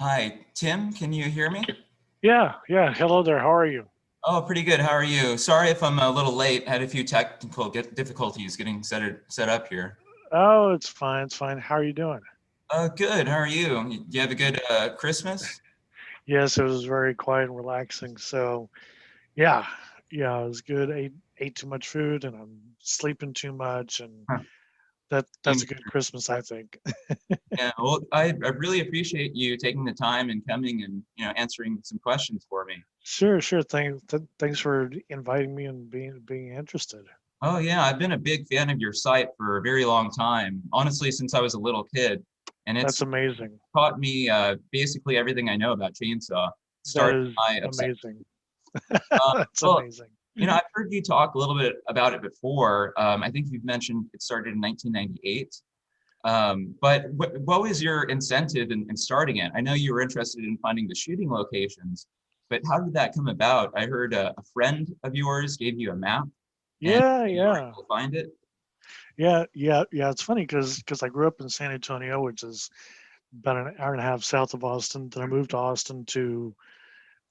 Hi, Tim, can you hear me? Yeah, yeah. Hello there. How are you? Oh, pretty good. How are you? Sorry if I'm a little late. Had a few technical difficulties getting set up here. Oh, it's fine. It's fine. How are you doing? Good. How are you? You have a good Christmas? Yes, it was very quiet and relaxing. So, yeah, yeah, it was good. Ate too much food, and I'm sleeping too much, and Huh. that's Same a good here. Christmas, I think. Yeah, well, I really appreciate you taking the time and coming and answering some questions for me. Sure, sure. Thanks for inviting me and being interested. Oh yeah, I've been a big fan of your site for a very long time. Honestly, since I was a little kid, and That's it's amazing. taught me basically everything I know about chainsaw. That Started is my obsession. amazing. Uh, That's well, amazing. I've heard you talk a little bit about it before. I think you've mentioned it started in 1998. But what was your incentive in starting it? I know you were interested in finding the shooting locations, but how did that come about? I heard a friend of yours gave you a map and Yeah, you were yeah. able to find it. Yeah. It's funny because I grew up in San Antonio, which is about an hour and a half south of Austin. Then I moved to Austin to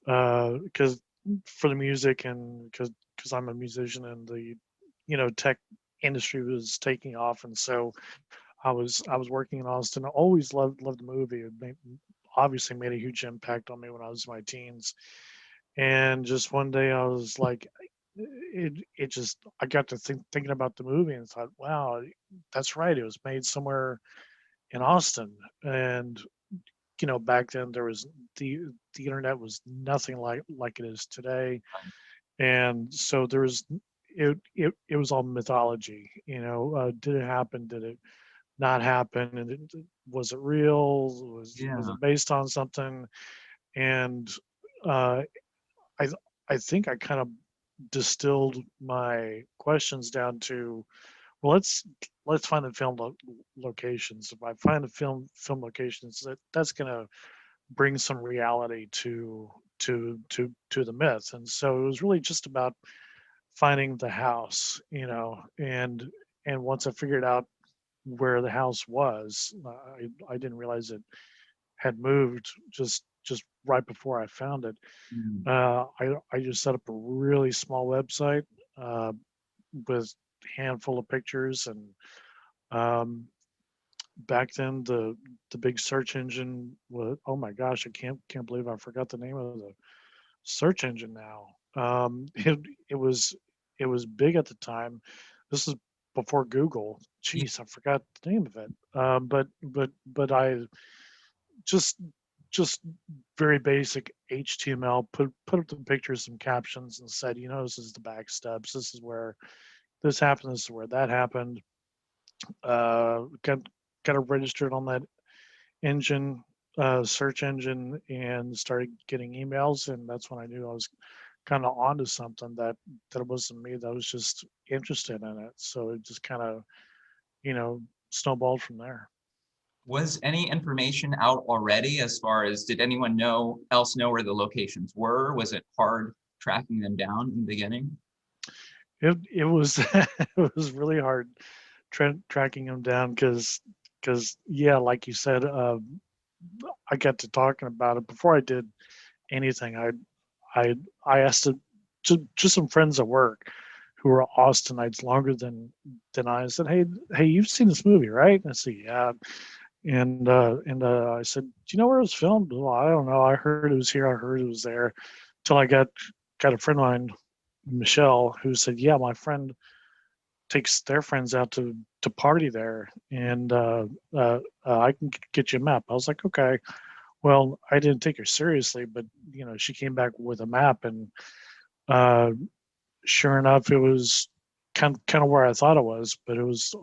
because for the music and because I'm a musician and the tech industry was taking off, and so I was working in Austin. I always loved the movie. Obviously made a huge impact on me when I was in my teens. And just one day I was like, it just I got to thinking about the movie and thought, wow, that's right. It was made somewhere in Austin, and back then there was the the internet was nothing like it is today, and so there was it was all mythology. Did it happen? Did it not happen? And was it real? Was Yeah. it based on something? And uh, I I think I kind of distilled my questions down to, well, let's find the locations. If I find the film locations, that's gonna bring some reality to the myth. And so it was really just about finding the house, and once I figured out where the house was, I didn't realize it had moved just right before I found it. Mm. I just set up a really small website uh, with a handful of pictures, and um, back then the big search engine was, oh my gosh, I can't believe I forgot the name of the search engine now. It was big at the time. This is before Google. Yeah. Jeez, I forgot the name of it. But I just just very basic HTML, put up the pictures, some captions, and said, this is the back steps. This is where this happened. This is where that happened. Got registered on that engine, search engine, and started getting emails. And that's when I knew I was kind of onto something, that it wasn't me, that was just interested in it. So it just kind of, you know, snowballed from there. Was any information out already as far as did anyone know where the locations were? Was it hard tracking them down in the beginning? It was it was really hard tracking them down because yeah, like you said, I got to talking about it before I did anything. I I asked just some friends at work who were Austinites longer than I said, hey, you've seen this movie, right? And I said, yeah. And I said, do you know where it was filmed? Well, I don't know. I heard it was here. I heard it was there. Till I got a friend of mine, Michelle, who said, yeah, my friend takes their friends out to party there, and I can get you a map. I was like, okay. Well, I didn't take her seriously, but she came back with a map, and uh, sure enough, it was kind of where I thought it was, but it was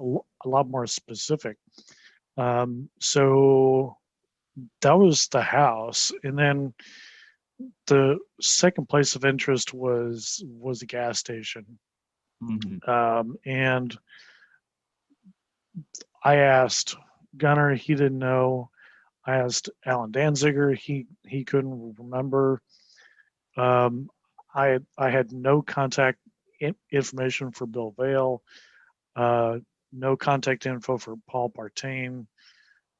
a lot more specific. So that was the house, and then the second place of interest was a gas station. Hmm. And I asked Gunner, he didn't know. I asked Alan Danziger, he couldn't remember. Um, I had no contact information for Bill Vale, uh, no contact info for Paul Partain.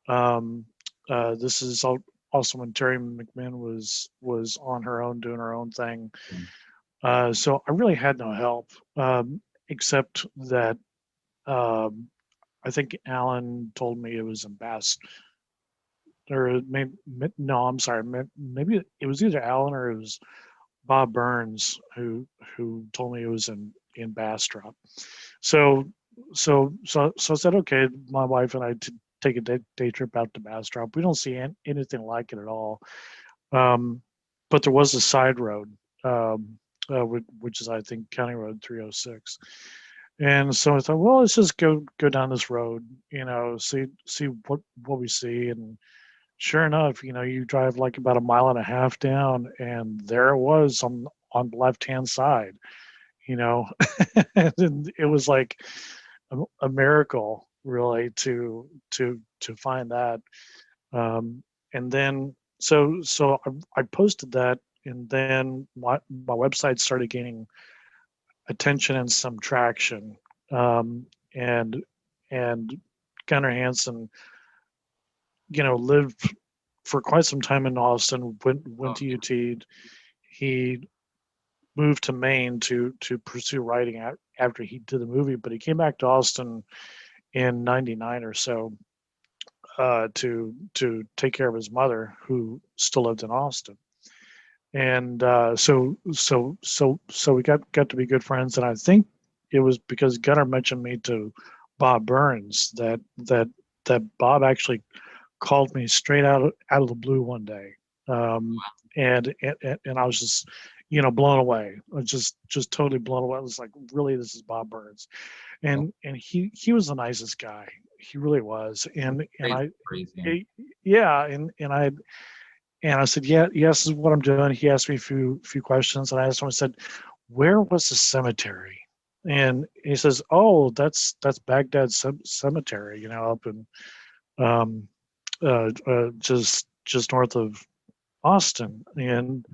Um, this is all. also when Terry McMinn was on her own doing her own thing. Yeah. So I really had no help, except that um, I think Alan told me it was in Bass, or maybe no, I'm sorry, maybe it was either Alan or it was Bob Burns who told me it was in Bastrop. So so I said, okay, my wife and I to take a day trip out to Bastrop. We don't see anything like it at all. Um, but there was a side road, which is I think County Road 306. And so I thought, well, let's just go down this road, see what we see. And sure enough, you drive like about a mile and a half down, and there it was on the left hand side, you know, and it was like a miracle, really, to find that. And then so I posted that, and then my website started gaining attention and some traction. Um, and and Gunnar Hansen, lived for quite some time in Austin. Went Oh, to yeah. UT. He moved to Maine to pursue writing after he did the movie, but he came back to Austin in '99 or so, to take care of his mother, who still lived in Austin. And so we got to be good friends. And I think it was because Gunnar mentioned me to Bob Burns that Bob actually called me straight out of the blue one day, um, and I was just blown away. I was just totally blown away. I was like, really, this is Bob Burns, Oh, and he was the nicest guy. He really was. And great I, stories, yeah. yeah, and I said, yeah, yes, this is what I'm doing. He asked me a few questions, and I asked him. I said, where was the cemetery? And he says, oh, that's Baghdad Cemetery, up in um, just north of Austin. And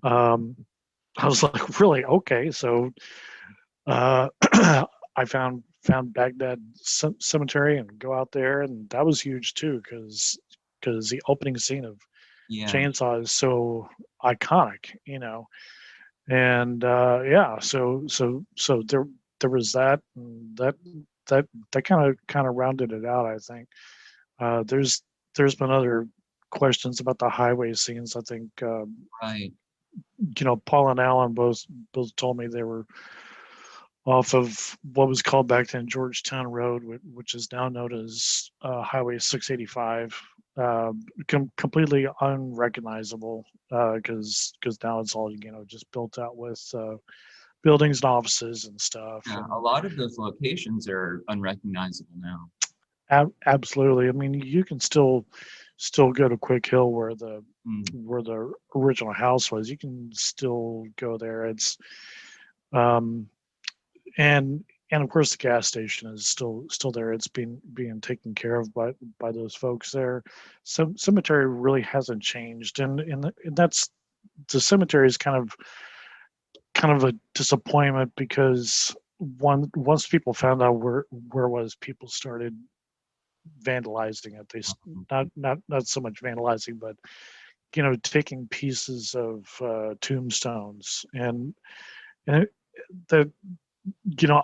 um, I was like, really? Okay. So I found Baghdad Cemetery and go out there, and that was huge too, because the opening scene of Yeah. Chainsaw is so iconic, and yeah, so there was that, and that kind of rounded it out, I think. There's been other questions about the highway scenes. I think Right. Paul and Alan both told me they were off of what was called back then Georgetown Road, which is now known as Highway 685. Completely unrecognizable, because now it's all just built out with buildings and offices and stuff. Yeah. A And lot of those locations are unrecognizable now. absolutely, I mean, you can still go to Quick Hill Mm. where the original house was. You can still go there. It's um, and and of course the gas station is still there. It's being taken care of by those folks there. Cemetery really hasn't changed, and that's the cemetery is kind of a disappointment, because once people found out where it was, people started vandalizing it. They not so much vandalizing, but taking pieces of tombstones, and that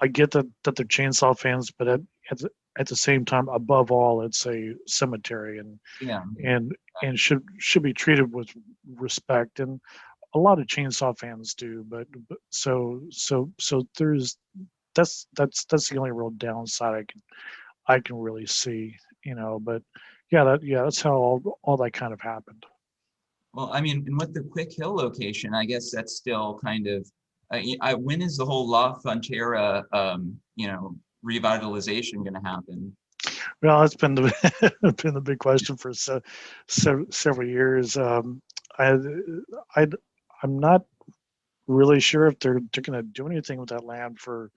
I get that they're chainsaw fans, but at the same time, above all, it's a cemetery, Yeah. and and should be treated with respect. And a lot of chainsaw fans do, but so there's that's the only real downside I can really see, but yeah, that's how all that kind of happened. Well, I mean, and with the Quick Hill location, I guess that's still kind of, when is the whole La Frontera, revitalization going to happen? Well, that's been the been the big question for several years. I I I'm not really sure if they're going to do anything with that land for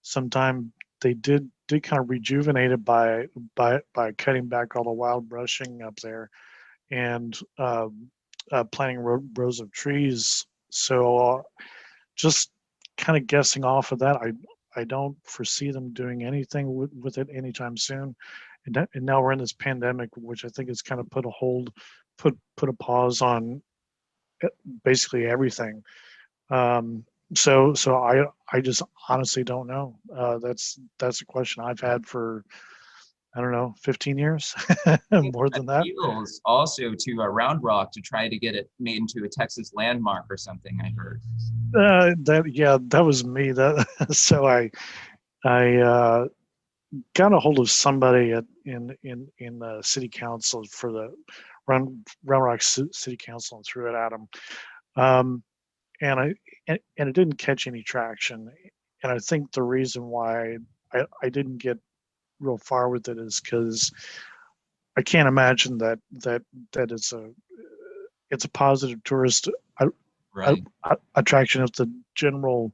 some time. They did kind of rejuvenate it by cutting back all the wild brushing up there, and planting rows of trees. So just kind of guessing off of that, I don't foresee them doing anything with it anytime soon. and now we're in this pandemic, which I think has kind of put a hold, put a pause on basically everything. Um, so I just honestly don't know. That's a question I've had for, I don't know, 15 years, Think more than that. appeals also to Round Rock to try to get it made into a Texas landmark or something, I heard. That yeah, that was me. That so I got a hold of somebody in the city council for the Round Rock City Council and threw it at them. Um, and and it didn't catch any traction. And I think the reason why I didn't get real far with it is because I can't imagine that it's a positive tourist Right. attraction if the general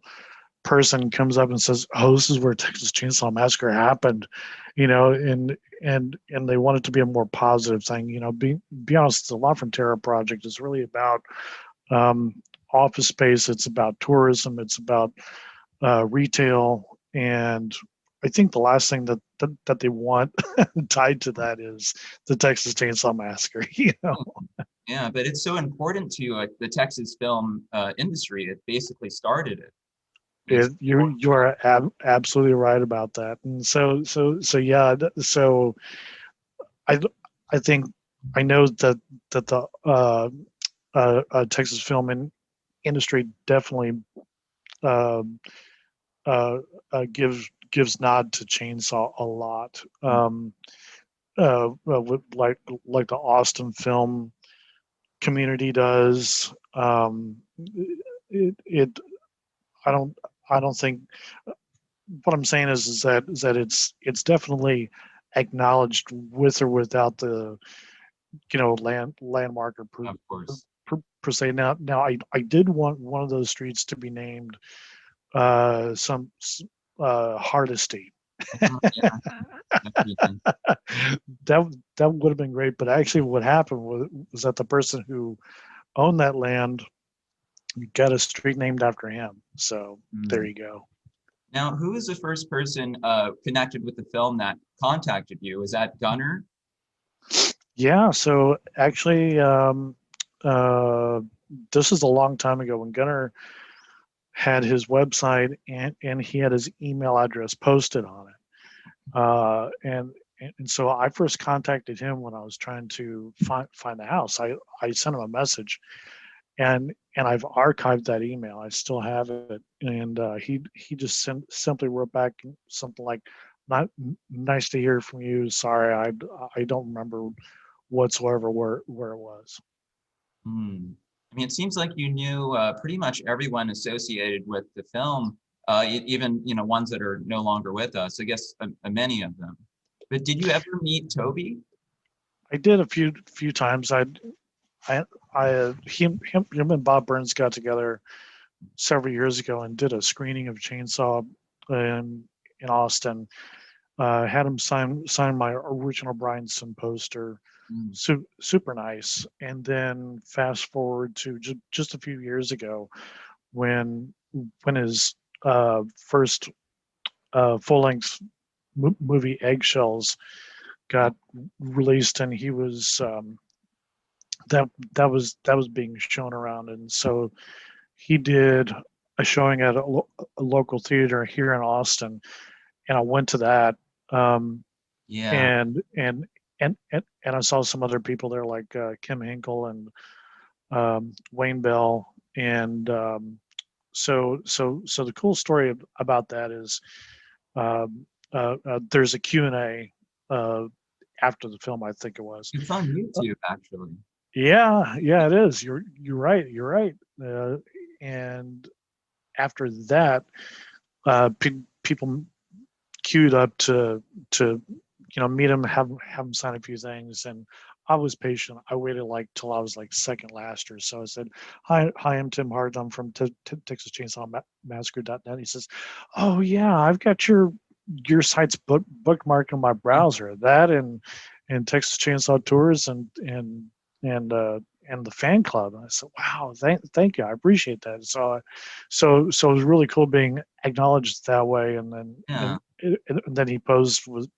person comes up and says, "Oh, this is where Texas Chainsaw Massacre happened," and they want it to be a more positive thing. Be honest, the La Frontera project is really about um, office space. It's about tourism. It's about retail, and I think the last thing that they want tied to that is the Texas Chainsaw Massacre. Yeah, but it's so important to the Texas film industry. It basically started it. It's You are absolutely right about that, and so yeah. So I I think I know that the Texas film industry definitely uh, uh, gives nod to Chainsaw a lot. Like the Austin film community does. It I don't I don't think what I'm saying is that it's definitely acknowledged with or without the landmark or of course. per se. Now I did want one of those streets to be named some Hardesty. Yeah, everything. That would have been great, but actually what happened was that the person who owned that land got a street named after him. So there Mm. you go. Now, who is the first person connected with the film that contacted you? Is that Gunner? Yeah, so actually, uh, this is a long time ago when Gunnar had his website and he had his email address posted on it. And so I first contacted him when I was trying to find the house. I sent him a message and I've archived that email. I still have it. And he just simply wrote back something like, "Not nice to hear from you. Sorry, I don't remember whatsoever where it was." Hmm. I mean, it seems like you knew pretty much everyone associated with the film, even ones that are no longer with us. I guess many of them. But did you ever meet Toby? I did a few times. I, him and Bob Burns got together several years ago and did a screening of Chainsaw in Austin. Had him sign my original Bryanson poster. Mm. Super nice. And then fast forward to just a few years ago when his first full length movie Eggshells got released, and he was that was being shown around, and so he did a showing at a local theater here in Austin, and I went to that, um, Yeah. and I saw some other people there like Kim Hinkle and Wayne Bell, and so the cool story about that is there's a Q&A after the film, I think it was. It's on YouTube, actually. Yeah, it is. You're right. You're right. And after that, people queued up to meet him, have him sign a few things, and I was patient. I waited like till I was like second last or so. I said, "Hi, I'm Tim Harden. I'm from Texas Chainsaw Massacre.net." He says, "Oh yeah, I've got your site's bookmarked on my browser. That and Texas Chainsaw Tours and the fan club." And I said, "Wow, thank you. I appreciate that." So it was really cool being acknowledged that way. And then Yeah. and then he posed with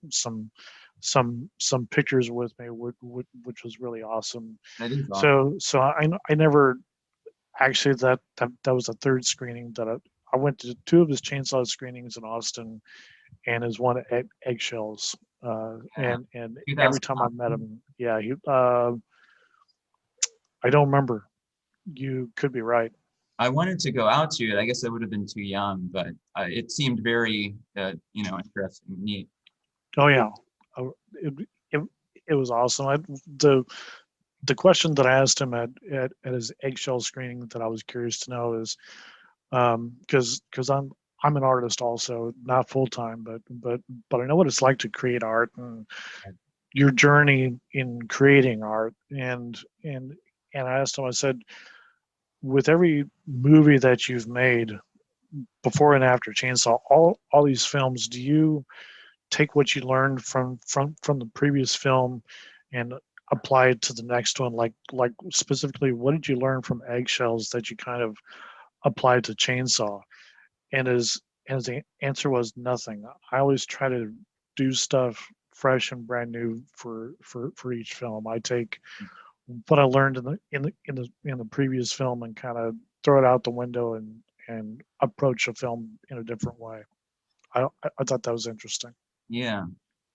some pictures with me, which was really awesome. That is awesome. So I never actually that was the third screening that I went to two of his Chainsaw screenings in Austin and his one at Eggshells. Yeah. And every time I met 2009. him, yeah, I don't remember. You could be right. I wanted to go out to it. I guess I would have been too young, but it seemed very, interesting, neat. Oh yeah, it, it, it was awesome. The the question that I asked him at his eggshell screening that I was curious to know is because I'm an artist also, not full time, but I know what it's like to create art and your journey in creating art and I asked him. I said, with every movie that you've made before and after Chainsaw, all these films, do you take what you learned from the previous film and apply it to the next one? Like specifically, what did you learn from Eggshells that you kind of applied to Chainsaw? And as the answer was nothing. I always try to do stuff fresh and brand new for each film. I take what I learned in the previous film and kind of throw it out the window and approach a film in a different way. I thought that was interesting. Yeah.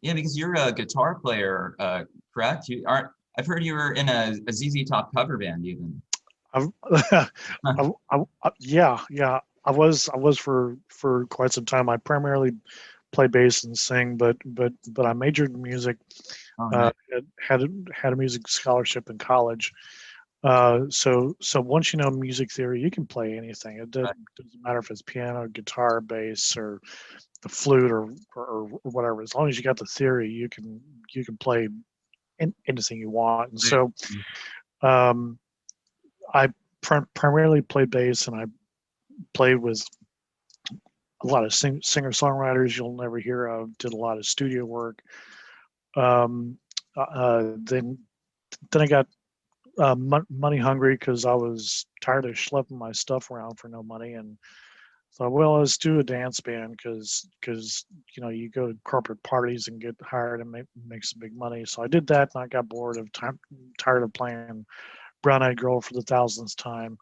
Yeah, because you're a guitar player, correct? You aren't, I've heard you were in a ZZ Top cover band even. I've, yeah. I was for quite some time. I primarily play bass and sing, but I majored in music. Oh, nice. Had a music scholarship in college. So once you know music theory, you can play anything. It doesn't matter if it's piano, guitar, bass, or the flute, or whatever. As long as you got the theory, you can play anything you want. And so um, I primarily played bass, and I played with a lot of singer songwriters you'll never hear of. Did a lot of studio work. Um, then I got money hungry because I was tired of schlepping my stuff around for no money, and thought, well, let's do a dance band because you go to corporate parties and get hired and make some big money. So I did that, and I got bored of time, tired of playing Brown Eyed Girl for the thousandth time.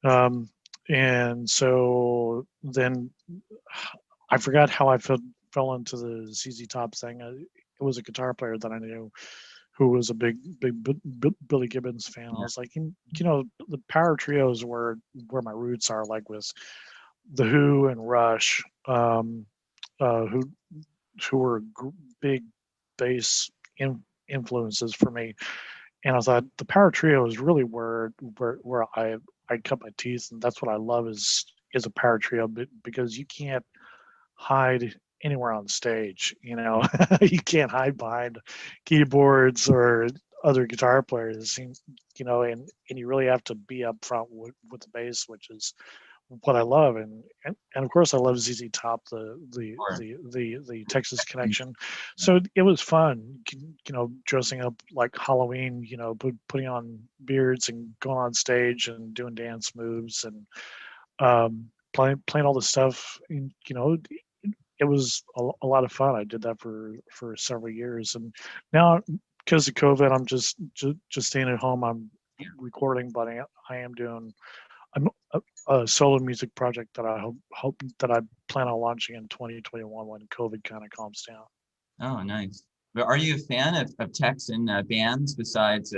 Um, and so then I forgot how I fell into the ZZ Top thing. It was a guitar player that I knew who was a big Billy Gibbons fan. I Yeah. was like, the power trios where my roots are, like with the Who and Rush, who were big bass influences for me. And I thought the power trio is really where I cut my teeth, and that's what I love is a power trio, because you can't hide anywhere on stage. You can't hide behind keyboards or other guitar players. And you really have to be up front with the bass, which is what I love. And of course I love ZZ Top, Or, the Texas connection. So it was fun, dressing up like Halloween, putting on beards and going on stage and doing dance moves and playing all the stuff. And, it was a lot of fun. I did that for several years, and now because of COVID, I'm just staying at home. I'm yeah. recording, but I am doing a solo music project that I hope that I plan on launching in 2021 when COVID kind of calms down. Oh, nice. But are you a fan of Texan bands besides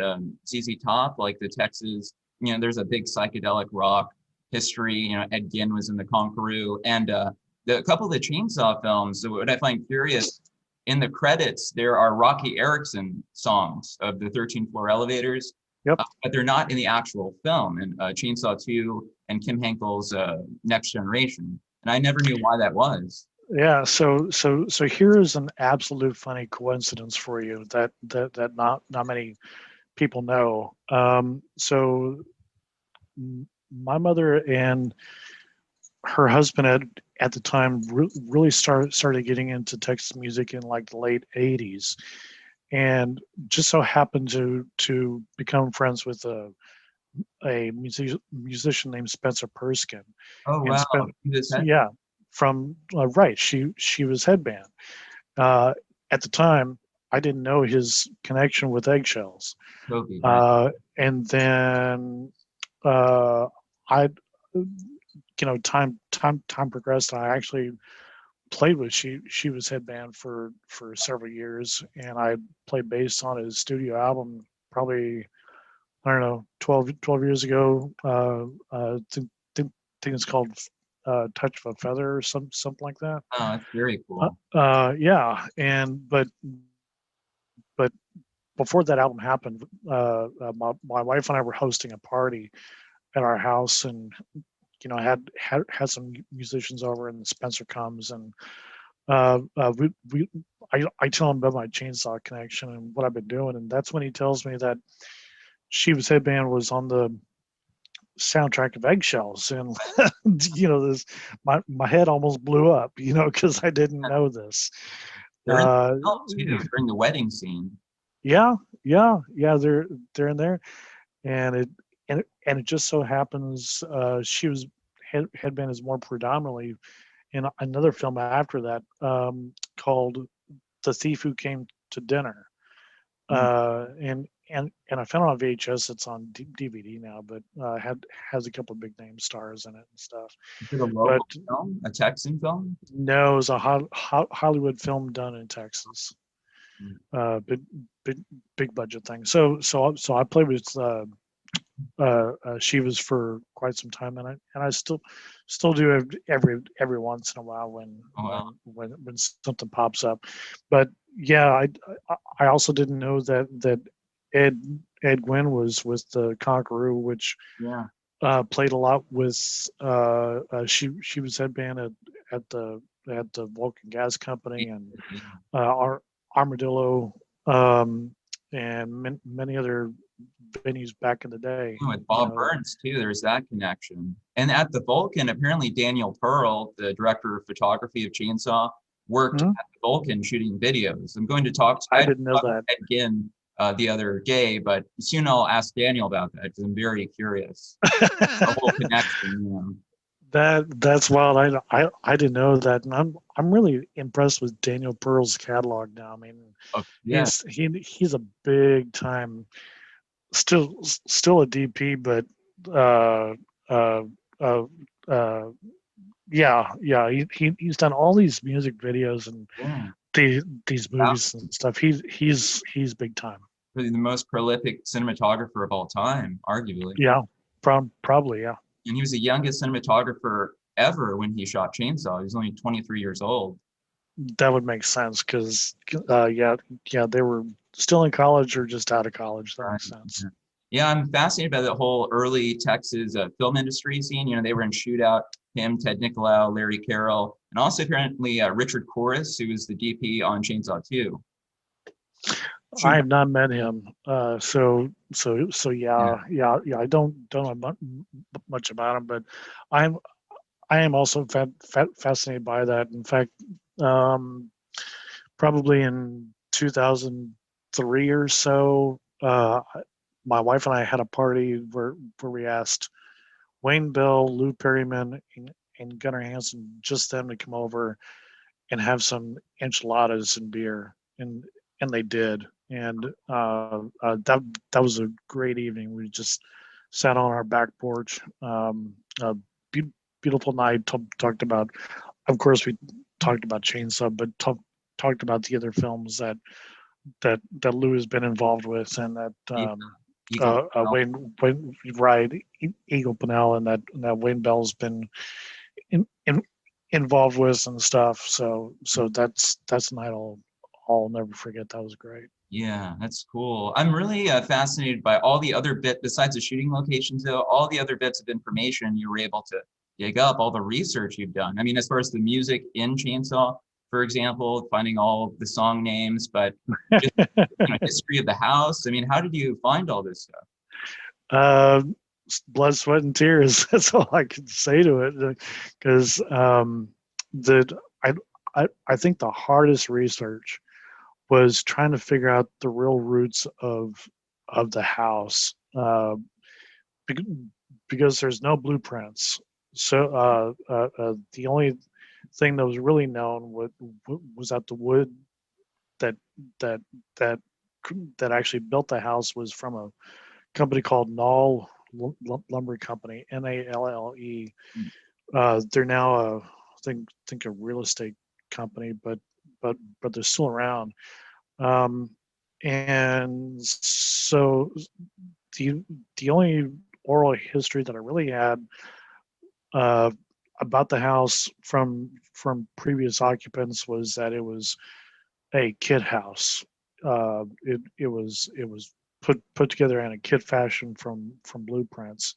ZZ Top, like the Texas? There's a big psychedelic rock history. Ed Gein was in the Conqueror, and a couple of the Chainsaw films. So what I find curious, in the credits there are Rocky Erickson songs of the 13th Floor Elevators, Yep. but they're not in the actual film. And Chainsaw 2 and Kim Henkel's Next Generation, and I never knew why that was. Yeah. So here is an absolute funny coincidence for you that not many people know. So my mother and her husband at the time really started getting into Texas music in like the late '80s, and just so happened to become friends with a musician named Spencer Perskin. Oh And wow, you just said. yeah, from right, she was headband uh, at the time. I didn't know his connection with Eggshells. Kobe, right? And then uh, I, time progressed. I actually played with she was headband for several years, and I played bass on his studio album probably, I don't know, 12 years ago. Think it's called Touch of a Feather or something like that. Oh, that's very cool. Yeah, and but before that album happened, my wife and I were hosting a party at our house, and had some musicians over, and Spencer comes, and we I tell him about my chainsaw connection and what I've been doing, and that's when he tells me that Shiva's headband was on the soundtrack of Eggshells, and this my head almost blew up, because I didn't know this. They're in Uh, the film too during the wedding scene. yeah, yeah, they're in there, and it just so happens she was headband is more predominantly in another film after that, called The Thief Who Came to Dinner. Mm. And I found it on VHS. It's on DVD now, but has a couple of big name stars in it and stuff. Is it a But local film, a Texan film? no, it's a Hollywood film done in Texas. Mm. Big big big budget thing. So I played with Shivas for quite some time, and I still do it every once in a while when Oh, wow. when something pops up. But yeah, I also didn't know that Ed Ed Gwynn was with the Conqueror, which Yeah. played a lot with she was headband at the at the Vulcan Gas Company, and Yeah. Armadillo, um, and many other venues back in the day. With Bob Burns too, there's that connection. And at the Vulcan, apparently Daniel Pearl, the director of photography of Chainsaw, worked Mhm. at the Vulcan shooting videos. I'm going to talk to I I didn't know talked that. to Ed Ginn the other day, but soon I'll ask Daniel about that because I'm very curious. The whole connection. That's wild. I didn't know that, and I'm really impressed with Daniel Pearl's catalog now. I mean, Oh, yeah. he's a big time, still a DP, but uh uh uh uh yeah, he's done all these music videos and Yeah. these movies and stuff. He's big time. Really the most prolific cinematographer of all time, arguably. Yeah, probably, yeah. And he was the youngest cinematographer ever when he shot Chainsaw. He was only 23 years old. That would make sense because yeah, they were still in college or just out of college. That Right. makes sense. Yeah. Yeah, I'm fascinated by the whole early Texas film industry scene. They were in Shootout, him, Ted Nicolau, Larry Carroll, and also apparently Richard Corris, who was the DP on Chainsaw 2. I Shoot, have not met him, so yeah. yeah. I don't know much about him, but I'm I am also fascinated by that. In fact, um, probably in 2003 or so, my wife and I had a party where we asked Wayne Bell, Lou Perryman, and Gunnar Hansen, just them to come over and have some enchiladas and beer, and they did, and that was a great evening. We just sat on our back porch. A be- beautiful night. Talked about, of course, we talked about Chainsaw, but talked about the other films that Lou has been involved with, and that Yeah. Eagle. Wayne right, Eagle Pennell, and that Wayne Bell's been in involved with and stuff. So that's a night I'll never forget. That was great. Yeah, that's cool. I'm really fascinated by all the other bit besides the shooting locations, though, all the other bits of information you were able to dig up, all the research you've done. I mean, as far as the music in Chainsaw, for example, finding all the song names, but just history of the house. I mean, how did you find all this stuff? uh, Blood, sweat, and tears. That's all I can say to it. Because the I think the hardest research was trying to figure out the real roots of the house, because there's no blueprints. So the only thing that was really known was that the wood that that that that actually built the house was from a company called Knoll Lumber Company, Nalle. They're now think a real estate company, but they're still around. Um, and so the the only oral history that I really had uh, about the house from previous occupants was that it was a kit house. It was put together in a kit fashion from blueprints,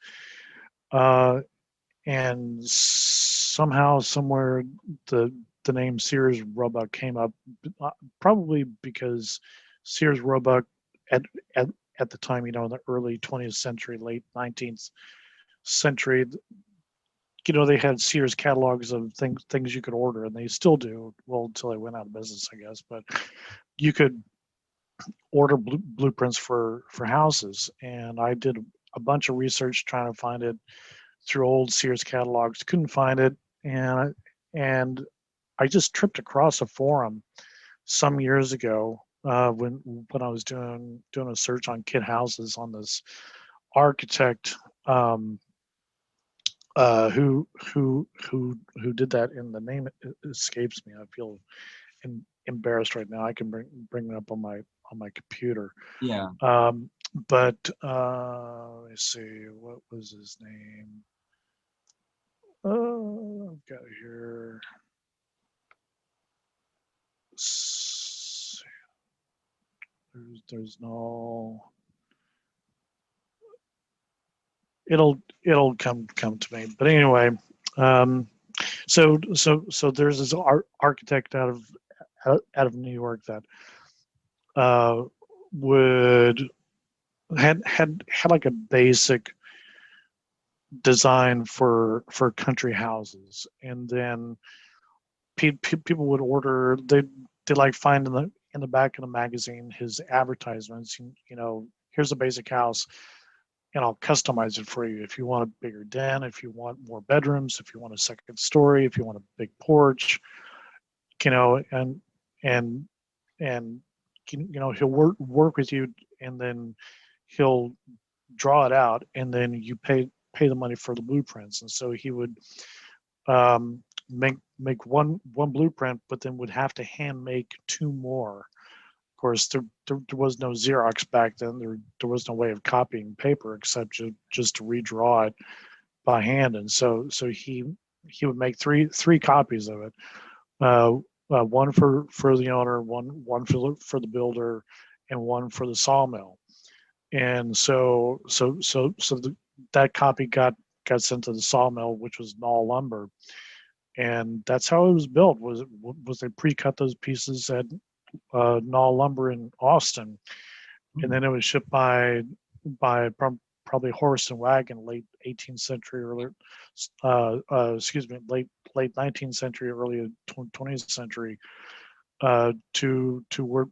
uh, and somehow somewhere the the name Sears Roebuck came up, probably because Sears Roebuck at at at the time, in the early 20th century, late 19th century, they had Sears catalogs of things you could order, and they still do. Well, until they went out of business, I guess. But you could order blueprints for houses, and I did a bunch of research trying to find it through old Sears catalogs. Couldn't find it, and I just tripped across a forum some years ago when I was doing a search on kit houses on this architect um, who did that, and the name escapes me. I feel embarrassed right now. I can bring it up on my computer. Yeah. Um, but let's see, what was his name? I've got it here. There's no. It'll come to me. But anyway, um, so there's this architect out of New York that uh, would had like a basic design for country houses, and then people would order. They like find in the back of the magazine his advertisements. Here's a basic house, and I'll customize it for you. If you want a bigger den, if you want more bedrooms, if you want a second story, if you want a big porch, and and he'll work with you, and then he'll draw it out, and then you pay the money for the blueprints. And so he would make one blueprint, but then would have to hand make two more. Of course, there was no Xerox back then. There was no way of copying paper except just to redraw it by hand. And so he would make three copies of it. Uh, one for the owner, one for the builder, and one for the sawmill. And that copy got sent to the sawmill, which was Knoll Lumber, and that's how it was built. Was they pre-cut those pieces at Knoll Lumber in Austin, and then it was shipped by probably horse and wagon, late 18th century, late 19th century, early 20th century, to where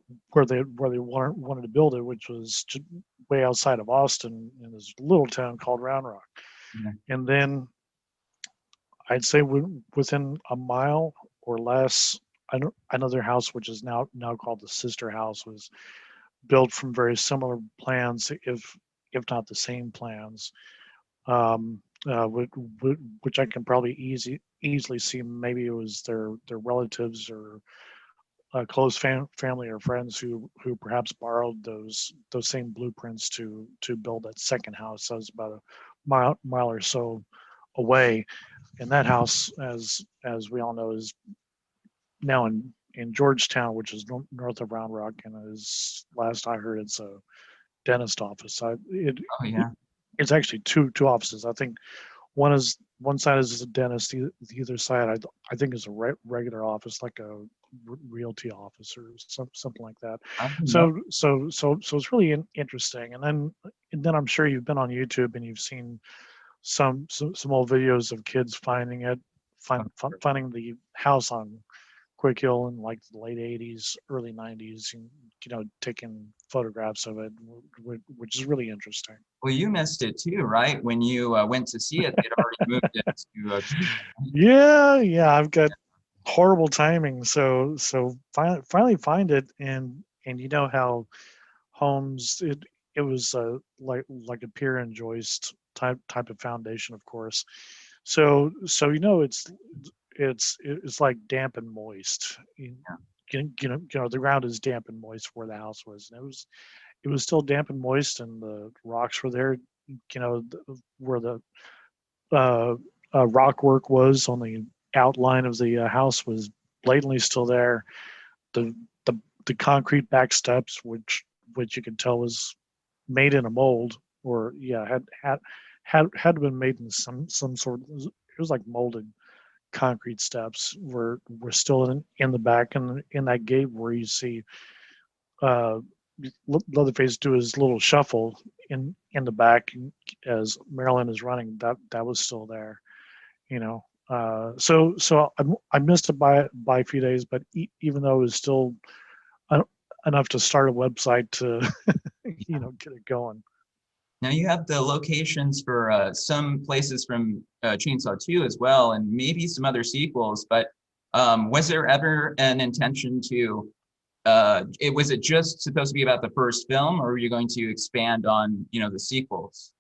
they wanted to build it, which was way outside of Austin in this little town called Round Rock. Yeah. And then I'd say within a mile or less, another house, which is now called the Sister House, was built from very similar plans, if not the same plans, um, which I can probably easily see. Maybe it was their relatives or close family or friends who perhaps borrowed those same blueprints to build that second house. That was about a mile or so away. And that house, as we all know, is now in Georgetown, which is north of Round Rock, and as last I heard, it's a dentist office. Oh yeah. It's actually two offices. I think one side is a dentist. The other side, I think, is a regular office, like a realty office or something like that. I didn't know. So it's really interesting. And then I'm sure you've been on YouTube and you've seen some old videos of kids finding it, finding the house on Quick Hill in like the late 80s, early 90s, and taking photographs of it, which is really interesting. Well, you missed it too, right? When you went to see it, they'd already moved it to. Yeah, I've got horrible timing. So finally find it, and you know how homes it was like a pier and joist type of foundation, of course. So you know it's like damp and moist. The ground is damp and moist where the house was, and it was still damp and moist, and the rocks were there. Where the uh, rock work was on the outline of the house was blatantly still there. The the the concrete back steps, which you could tell was made in a mold, or yeah, had been made in some sort. It was like molded concrete steps were still in the back, and in that gate where you see uh, Leatherface do his little shuffle in the back as Marilyn is running. That was still there, you know. So I missed it by a few days, but even though it was still en- enough to start a website to get it going. Now you have the locations for some places from Chainsaw 2 as well, and maybe some other sequels. But was there ever an intention to? Was it just supposed to be about the first film, or were you going to expand on the sequels?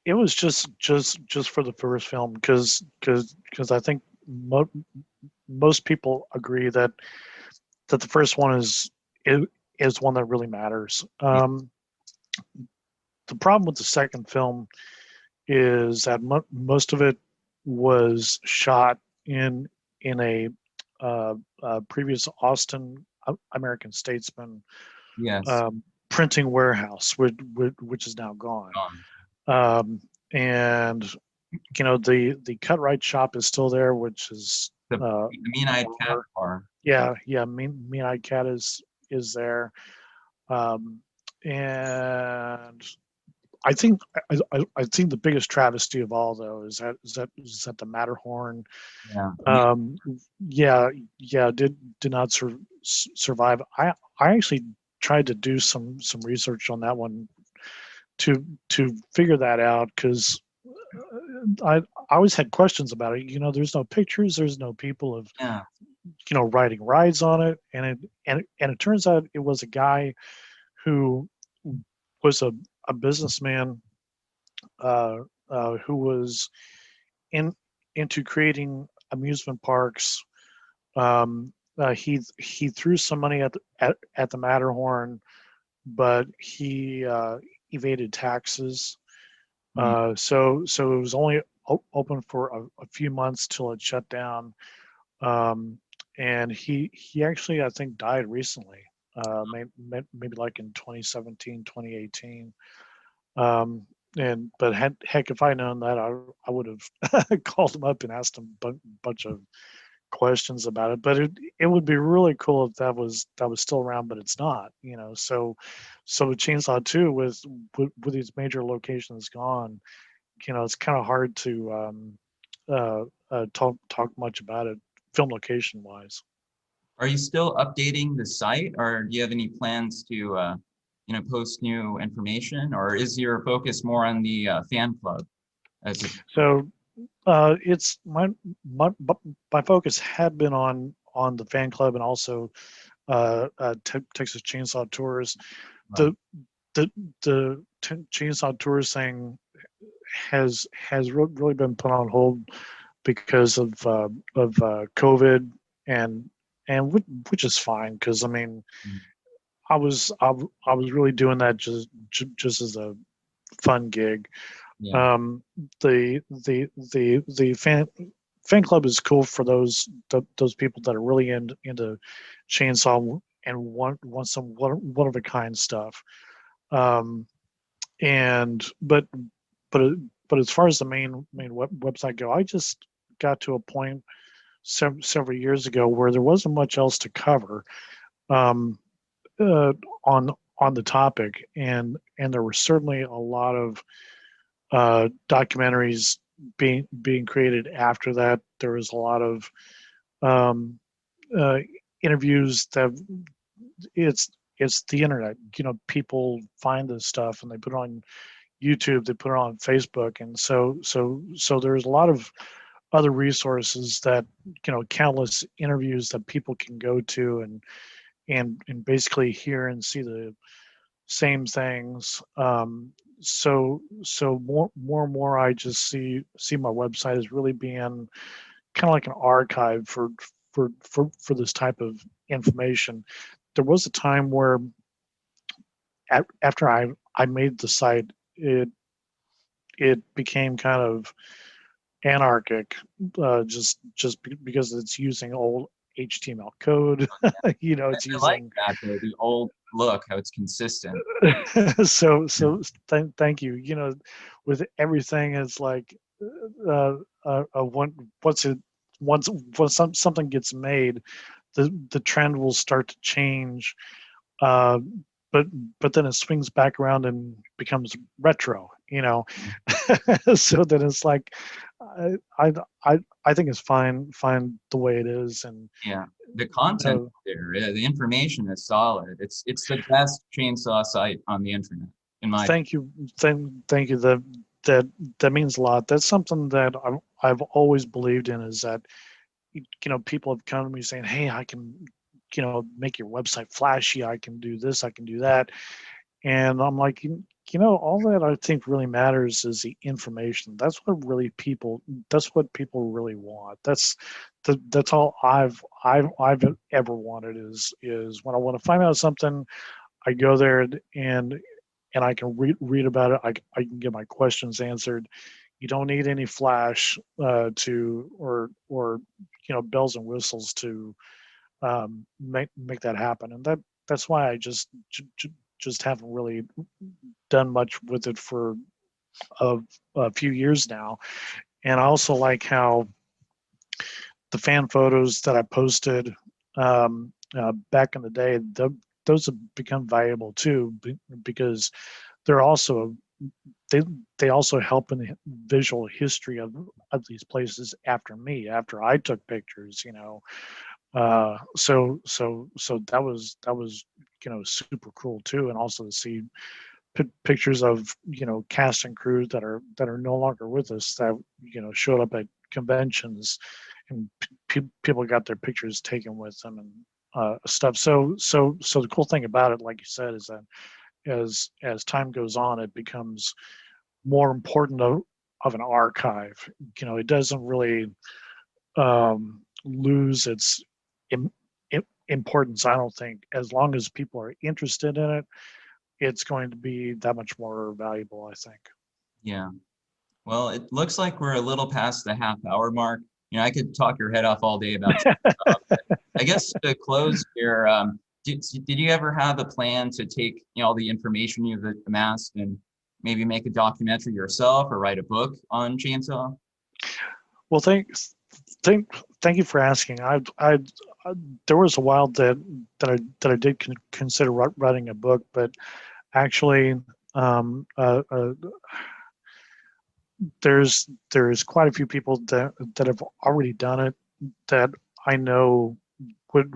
It was just for the first film because I think most people agree that the first one is one that really matters. Yeah. The problem with the second film is that most of it was shot in a previous Austin American Statesman Yes. um, printing warehouse, which is now gone. Um, Um, and the cut right shop is still there, which is the mean-eyed cat former. bar. Yeah. Mean Eyed Cat is there. Um, and I think the biggest travesty of all, though, is that the Matterhorn, Yeah. um, yeah, did not survive. I actually tried to do some research on that one to figure that out, because I always had questions about it. There's no pictures, there's no people of Yeah. riding rides on it, and it turns out it was a guy who was a businessman, uh, who was in into creating amusement parks. He threw some money at the Matterhorn, but he evaded taxes. Mm. So it was only open for a few months till it shut down. Um, and he actually, I think, died recently. Maybe like in 2017, 2018. But heck, if I known that, I would have called him up and asked him a bunch of questions about it. But it would be really cool if that was still around, but it's not. So with Chainsaw 2, with these major locations gone, it's kind of hard to talk much about it, film location wise. Are you still updating the site, or do you have any plans to, post new information, or is your focus more on the fan club? As it, So it's my focus had been on the fan club, and also Texas Chainsaw Tours. right. The Chainsaw Tours thing has really been put on hold because of COVID, and which is fine, because I mean Mm. I was really doing that just as a fun gig. Yeah. Um, the fan club is cool for those people that are really into chainsaw and want some one of a kind stuff. Um, and but as far as the main website go, I just got to a point several years ago where there wasn't much else to cover, um, uh, on on the topic, and there were certainly a lot of documentaries being created after that. There was a lot of um, uh, interviews that it's it's the internet. People find this stuff and they put it on YouTube, they put it on Facebook, and so there's a lot other resources that, countless interviews that people can go to and basically hear and see the same things. So more and more, I just see my website as really being kind of like an archive for this type of information. There was a time where after I made the site, it became kind of anarchic, because it's using old HTML code. It's I like using that though, the old look, how it's consistent. thank you. With everything, it's like once it once something gets made, the trend will start to change. Uh, but then it swings back around and becomes retro. So then it's like I I I think it's fine the way it is, and Yeah, the content uh, there, yeah, the information is solid. It's the best chainsaw site on the internet, in my opinion. thank you, thank you. That that means a lot. That's something that I've always believed in, is that people have come to me saying, hey, I can make your website flashy, I can do this, I can do that. And I'm like, all that I think really matters is the information. That's what people really want. That's all I've ever wanted, is when I want to find out something, I go there and I can read about it. I can get my questions answered. You don't need any flash to or bells and whistles to make that happen. And that's why I just haven't really done much with it for a, a few years now. And I also like how the fan photos that I posted back in the day, those have become valuable too, because they're also they they also help in the visual history of these places after I took pictures. So that was super cool too, and also to see pictures of cast and crew that are no longer with us, that showed up at conventions, and people got their pictures taken with them, and stuff. So the cool thing about it, like you said, is that as time goes on, it becomes more important of an archive. It doesn't really lose its im, importance. I don't think, as long as people are interested in it, it's going to be that much more valuable, I think. Yeah. Well, it looks like we're a little past the half hour mark. I could talk your head off all day about stuff, but I guess to close here, did you ever have a plan to take, all the information you've amassed and maybe make a documentary yourself or write a book on chainsaw? Well, thank thank you for asking. I there was a while that I did consider writing a book, but actually, um, uh, uh, there's quite a few people that have already done it, that I know would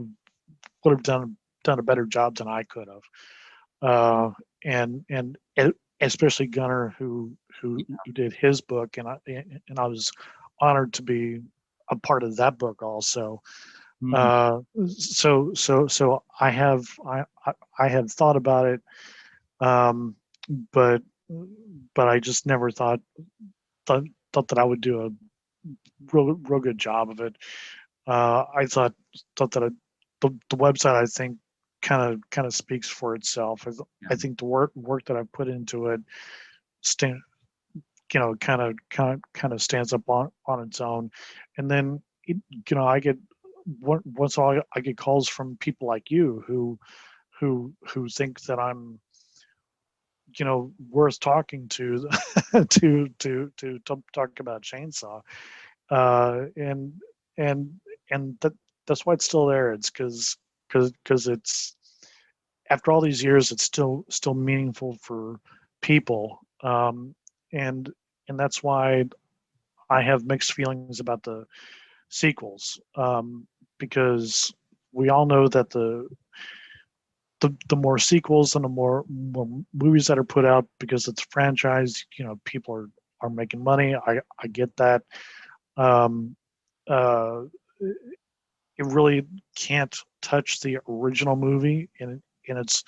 have done a better job than I could have. And especially Gunnar, who did his book, and I was honored to be a part of that book also. Hmm. So I have thought about it, um, but I just never thought, thought that I would do a real good job of it. I thought that the website, I think, kind of speaks for itself. Yeah. I think the work that I put into it stand kind of stands up on its own. And then I get once in a while I get calls from people like you who think that I'm worth talking to to talk about chainsaw. And and that's why it's still there. It's because it's, after all these years, it's still meaningful for people. And that's why I have mixed feelings about the sequels, because we all know that the more sequels and the more movies that are put out, because it's a franchise, people are making money. I get that. Um, uh, it really can't touch the original movie in its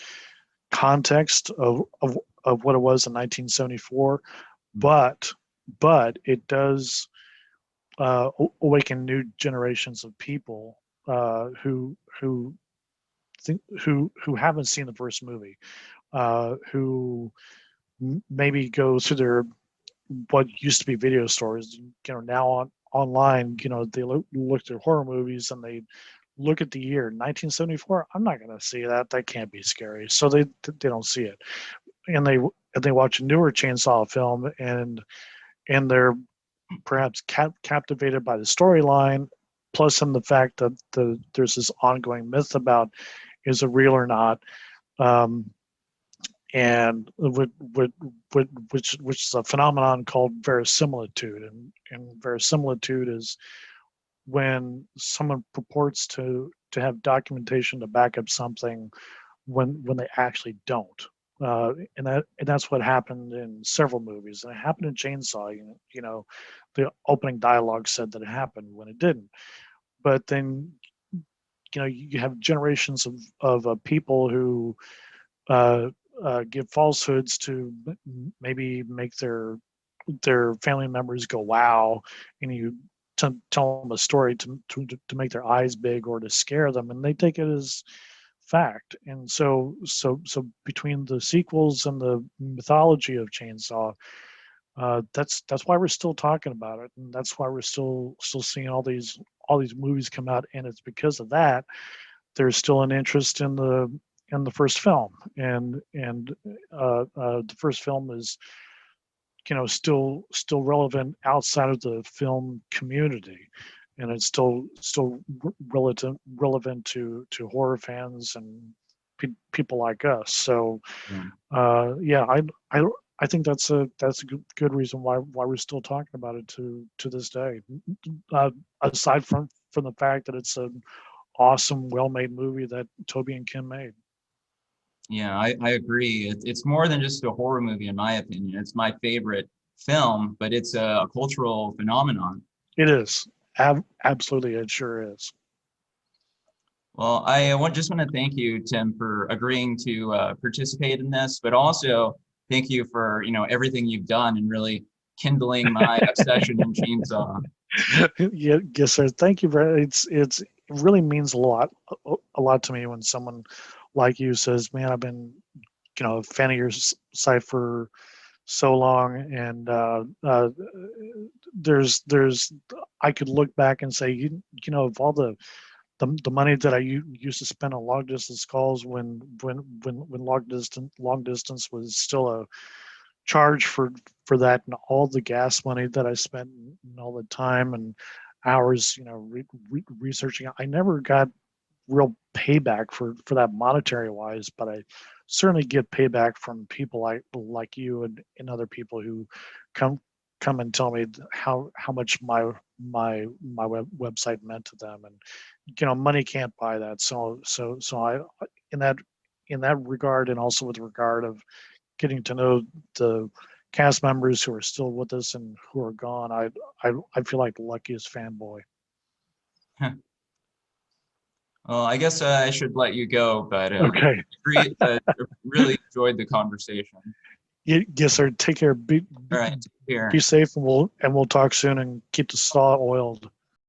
context of what it was in 1974, but it does awaken new generations of people who think who haven't seen the first movie, who maybe go through their what used to be video stores, now online, they look at horror movies and they look at the year 1974. I'm not going to see that. That can't be scary. So they don't see it, and they watch a newer Chainsaw film, and they're perhaps captivated by the storyline, plus in the fact that there's this ongoing myth about is it real or not. Um, and which is a phenomenon called verisimilitude, and verisimilitude is when someone purports to have documentation to back up something when they actually don't. And that's what happened in several movies, and it happened in Chainsaw. The opening dialogue said that it happened when it didn't. But then, you have generations of people who uh, give falsehoods to maybe make their family members go wow, and you tell them a story to make their eyes big or to scare them, and they take it as fact. And so between the sequels and the mythology of Chainsaw, that's why we're still talking about it, and that's why we're still seeing all these movies come out, and it's because of that there's still an interest in the first film, and the first film is still relevant outside of the film community, and it's still relevant to horror fans and people like us. So Yeah. yeah, I I think that's a good reason why we're still talking about it to this day. Uh, Aside from the fact that it's an awesome, well-made movie that Toby and Kim made. Yeah, I agree. It's more than just a horror movie, in my opinion. It's my favorite film, but it's a cultural phenomenon. It is. Absolutely, it sure is. Well, just want to thank you, Tim, for agreeing to participate in this, but also thank you for everything you've done and really kindling my obsession in Chainsaw. Yeah, yes, sir. Thank you very. It really means a lot to me when someone like you says, "Man, I've been a fan of your site for so long," and there's I could look back and say, of all the money that I used to spend on long distance calls when long distance was still a charge for that, and all the gas money that I spent and all the time and hours researching. I never got real payback for that monetary wise, but I certainly get payback from people like you and other people who come and tell me how much my website meant to them. And money can't buy that. So I in that in that regard, and also with regard of getting to know the cast members who are still with us and who are gone, I feel like the luckiest fanboy. Well, I guess I should let you go, but Okay. really enjoyed the conversation. Yes, sir. Take care. All right, take care. Be safe, and we'll talk soon, and keep the saw oiled.